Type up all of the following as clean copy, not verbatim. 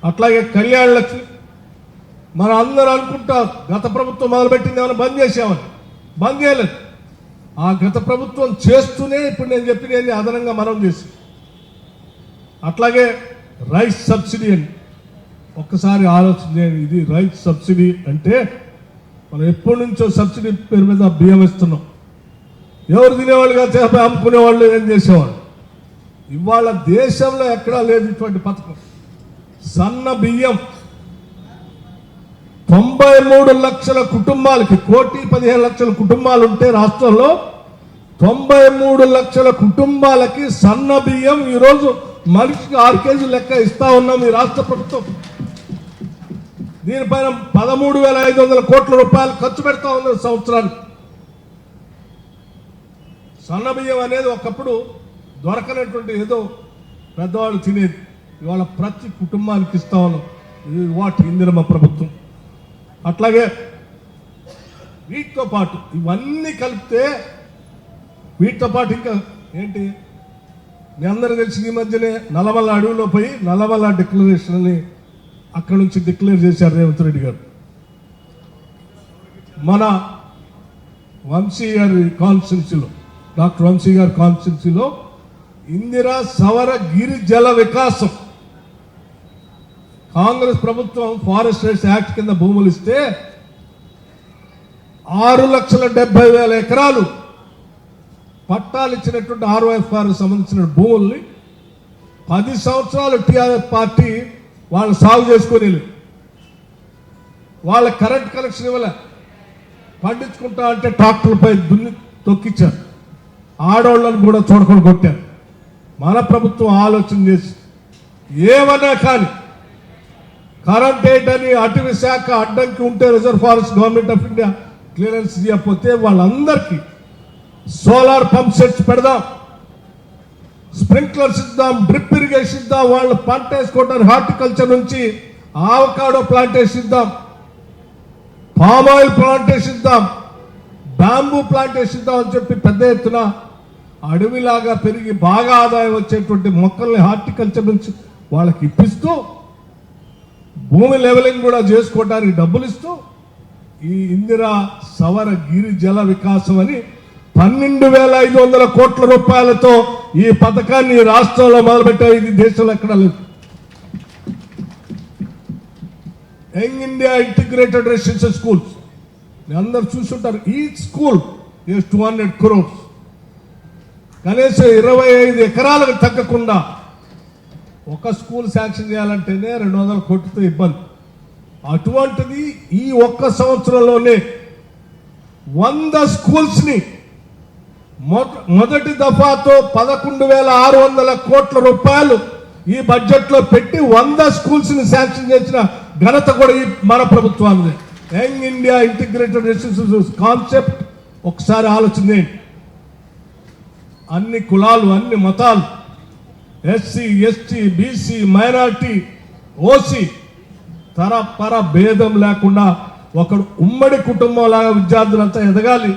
అట్లాగే కళ్యాణ లక్ష్మి మనం అందరూ అనుకుంటారు గత ప్రభుత్వం మొదలుపెట్టింది ఏమైనా బంద్ చేసామని. బంద్ చేయలేదు. ఆ గత ప్రభుత్వం చేస్తూనే ఇప్పుడు నేను చెప్పినవి అదనంగా మనం చేసి. అట్లాగే రైస్ సబ్సిడీ అని ఒక్కసారి ఆలోచన చేయండి. ఇది రైస్ సబ్సిడీ అంటే మనం ఎప్పటి నుంచో సబ్సిడీ పేరు మీద బియ్యం ఇస్తున్నాం. ఎవరు తినేవాళ్ళుగా చేప అమ్ముకునేవాళ్ళు ఏం చేసేవాళ్ళు. ఇవాళ దేశంలో ఎక్కడా లేదు ఇటువంటి పథకం. సన్న బియ్యం 93 లక్షల కుటుంబాలకి, 1,15,00,000 కుటుంబాలు ఉంటే రాష్ట్రంలో 93 లక్షల కుటుంబాలకి సన్న బియ్యం ఈరోజు మనిషికి 6 కేజీలు లెక్క ఇస్తా ఉన్నాం ఈ రాష్ట్ర ప్రభుత్వం. దీనిపైన 13,500 కోట్ల రూపాయలు ఖర్చు పెడతా ఉంది సంవత్సరానికి. సన్న బియ్యం అనేది ఒకప్పుడు దొరకనటువంటి ఏదో పెద్దవాళ్ళు తినేది. ఇవాళ ప్రతి కుటుంబానికి ఇస్తా ఉన్నాం. ఇది వాటి ఇందిరమ్మ ప్రభుత్వం. అట్లాగే వీటితో పాటు ఇవన్నీ కలిపితే వీటితో పాటు ఇంకా ఏంటి, మీ అందరూ తెలిసి ఈ మధ్యనే నల్లమల్ల అడవిలో పోయి నల్లమల్ల డిక్లరేషన్ అని అక్కడి నుంచి డిక్లేర్ చేశారు రేవంత్ రెడ్డి గారు. మన వంశీ గారి కాన్స్టిట్యున్సీలో, డాక్టర్ వంశీ గారి కాన్స్టిట్యున్సీలో ఇందిరా సవర గిరి జల వికాసం కాంగ్రెస్ ప్రభుత్వం ఫారెస్ట్ రైట్స్ యాక్ట్ కింద భూములు ఇస్తే 6,70,000 ఎకరాలు పట్టాలు ఇచ్చినటువంటి ROFR సంబంధించిన భూముల్ని 10 సంవత్సరాలు టీఆర్ఎస్ పార్టీ వాళ్ళు సాగు చేసుకొని వాళ్ళ కరెంట్ కనెక్షన్ ఇవ్వలే. పండించుకుంటా అంటే ట్రాక్టర్లపై దున్ని తొక్కిచ్చారు. ఆడవాళ్ళను కూడా చూడకుండా కొట్టారు. మన ప్రభుత్వం ఆలోచన చేసి ఏమన్నా కానీ కరెంట్ ఏంటని అటవీ శాఖ అడ్డంకి ఉంటే reserve forest government of India clearance ఇవ్వకపోతే వాళ్ళందరికీ సోలార్ పంప్ సెట్స్ పెడదాం, స్ప్రింక్లర్స్ ఇద్దాం, డ్రిప్ ఇరిగేషన్ ఇద్దాం, వాళ్ళు పంట వేసుకోవడానికి హార్టికల్చర్ నుంచి ఆవకాడో ప్లాంటేషన్ ఇద్దాం, పామ్ ఆయిల్ ప్లాంటేషన్ ఇద్దాం, బ్యాంబూ ప్లాంటేషన్ ఇద్దాం అని చెప్పి పెద్ద ఎత్తున అడవిలాగా పెరిగి బాగా ఆదాయం వచ్చేటువంటి మొక్కల్ని హార్టికల్చర్ నుంచి వాళ్ళకి ఇప్పిస్తూ భూమి లెవెలింగ్ కూడా చేసుకోవడానికి డబ్బులు ఇస్తూ ఈ ఇందిరా సవర గిరి జల వికాసం అని 12,500 కోట్ల రూపాయలతో ఈ పథకాన్ని రాష్ట్రంలో మొదలుపెట్టారు. ఇది దేశంలో ఎక్కడా లేదు. Young India integrated residential schools మీరు అందరు చూస్తుంటారు. Each school is 200 crores. కనీసం 25 ఎకరాలకు తగ్గకుండా ఒక స్కూల్ శాంక్షన్ చేయాలంటేనే 200 కోట్లతో ఇబ్బంది. అటువంటిది ఈ ఒక్క సంవత్సరంలోనే 100 స్కూల్స్ ని మొదటి దఫాతో 11,600 కోట్ల రూపాయలు ఈ బడ్జెట్ లో పెట్టి 100 స్కూల్స్ ని శాంక్షన్ చేసిన ఘనత కూడా ఈ మన ప్రభుత్వానికి. Young India integrated residential concept ఒకసారి ఆలోచన చేయండి. అన్ని కులాలు, అన్ని మతాలు, SC, ST, BC, minority, OC తరపర భేదం లేకుండా ఒక ఉమ్మడి కుటుంబం లాగా విద్యార్థులంతా ఎదగాలి,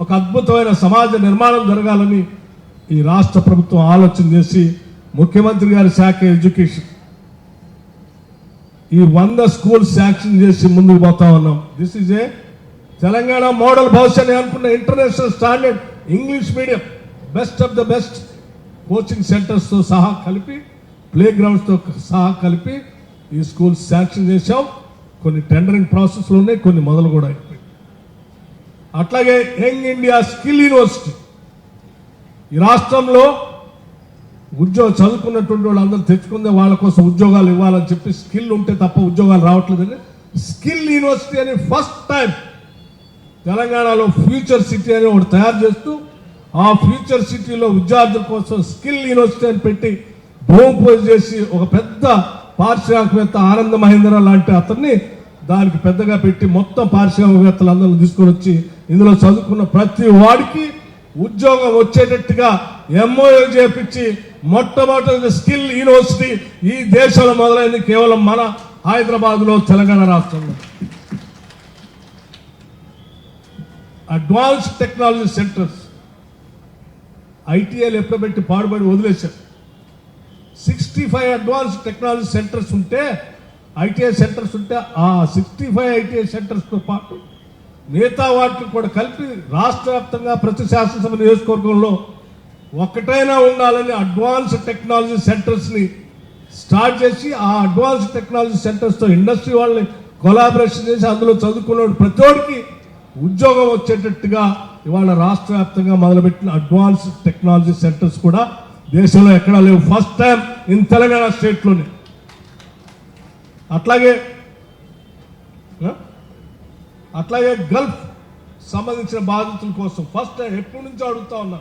ఒక అద్భుతమైన సమాజ నిర్మాణం జరగాలని ఈ రాష్ట్ర ప్రభుత్వం ఆలోచన చేసి ముఖ్యమంత్రి గారి శాఖ ఎడ్యుకేషన్ ఈ 100 స్కూల్స్ శాంక్షన్ చేసి ముందుకు పోతా ఉన్నాం. This is a Telangana model భవిష్యత్ అనుకున్న international standard English medium best of the best coaching సెంటర్స్తో సహా కలిపి, ప్లే గ్రౌండ్స్తో సహా కలిపి ఈ స్కూల్స్ శాంక్షన్ చేశాం. కొన్ని టెండరింగ్ ప్రాసెస్లో ఉన్నాయి, కొన్ని మొదలు కూడా అయిపోయి. అట్లాగే యంగ్ ఇండియా స్కిల్ యూనివర్సిటీ ఈ రాష్ట్రంలో చదువుకున్నటువంటి వాళ్ళందరూ తెచ్చుకుందే వాళ్ళ కోసం ఉద్యోగాలు ఇవ్వాలని చెప్పి స్కిల్ ఉంటే తప్ప ఉద్యోగాలు రావట్లేదని స్కిల్ యూనివర్సిటీ అని ఫస్ట్ టైం తెలంగాణలో ఫ్యూచర్ సిటీ అని ఒకటి తయారు చేస్తూ ఆ ఫ్యూచర్ సిటీలో విద్యార్థుల కోసం స్కిల్ యూనివర్సిటీ అని పెట్టి భూమి పూజ చేసి ఒక పెద్ద పారిశ్రామికవేత్త ఆనంద మహేంద్ర లాంటి అతన్ని దానికి పెద్దగా పెట్టి మొత్తం పారిశ్రామికవేత్తలందరూ తీసుకొని వచ్చి ఇందులో చదువుకున్న ప్రతి వాడికి ఉద్యోగం వచ్చేటట్టుగా MOU చేపించి మొట్టమొదటి స్కిల్ యూనివర్సిటీ ఈ దేశంలో మొదలైంది కేవలం మన హైదరాబాద్లో, తెలంగాణ రాష్ట్రంలో. అడ్వాన్స్ టెక్నాలజీ సెంటర్స్ ITL ఎప్పుడు పెట్టి పాడుబడి వదిలేశారు. 65 అడ్వాన్స్ టెక్నాలజీ సెంటర్స్ ఉంటే ఐటీఐ సెంటర్స్ ఉంటే ఆ 65 ఐటీఐ సెంటర్స్తో పాటు మిగతా వాటిని కూడా కలిపి రాష్ట్ర వ్యాప్తంగా ప్రతి శాసనసభ నియోజకవర్గంలో ఒక్కటైనా ఉండాలని అడ్వాన్స్ టెక్నాలజీ సెంటర్స్ని స్టార్ట్ చేసి ఆ అడ్వాన్స్ టెక్నాలజీ సెంటర్స్తో ఇండస్ట్రీ వాళ్ళని కొలాబరేషన్ చేసి అందులో చదువుకున్న ప్రతి ఒక్కరికి ఉద్యోగం వచ్చేటట్టుగా ఇవాళ రాష్ట్ర వ్యాప్తంగా మొదలుపెట్టిన అడ్వాన్స్ టెక్నాలజీ సెంటర్స్ కూడా దేశంలో ఎక్కడా లేవు. ఫస్ట్ టైం ఇన్ తెలంగాణ స్టేట్లోనే. అట్లాగే గల్ఫ్ సంబంధించిన బాధితుల కోసం ఫస్ట్ టైం ఎప్పటి నుంచో అడుగుతా ఉన్నా.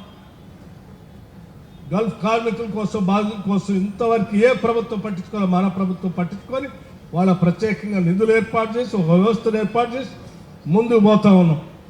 గల్ఫ్ కార్మికుల కోసం బాధితుల కోసం ఇంతవరకు ఏ ప్రభుత్వం పట్టించుకోవాలి, మన ప్రభుత్వం పట్టించుకొని వాళ్ళ ప్రత్యేకంగా నిధులు ఏర్పాటు చేసి ఒక వ్యవస్థను ఏర్పాటు చేసి ముందుకు పోతా ఉన్నాం.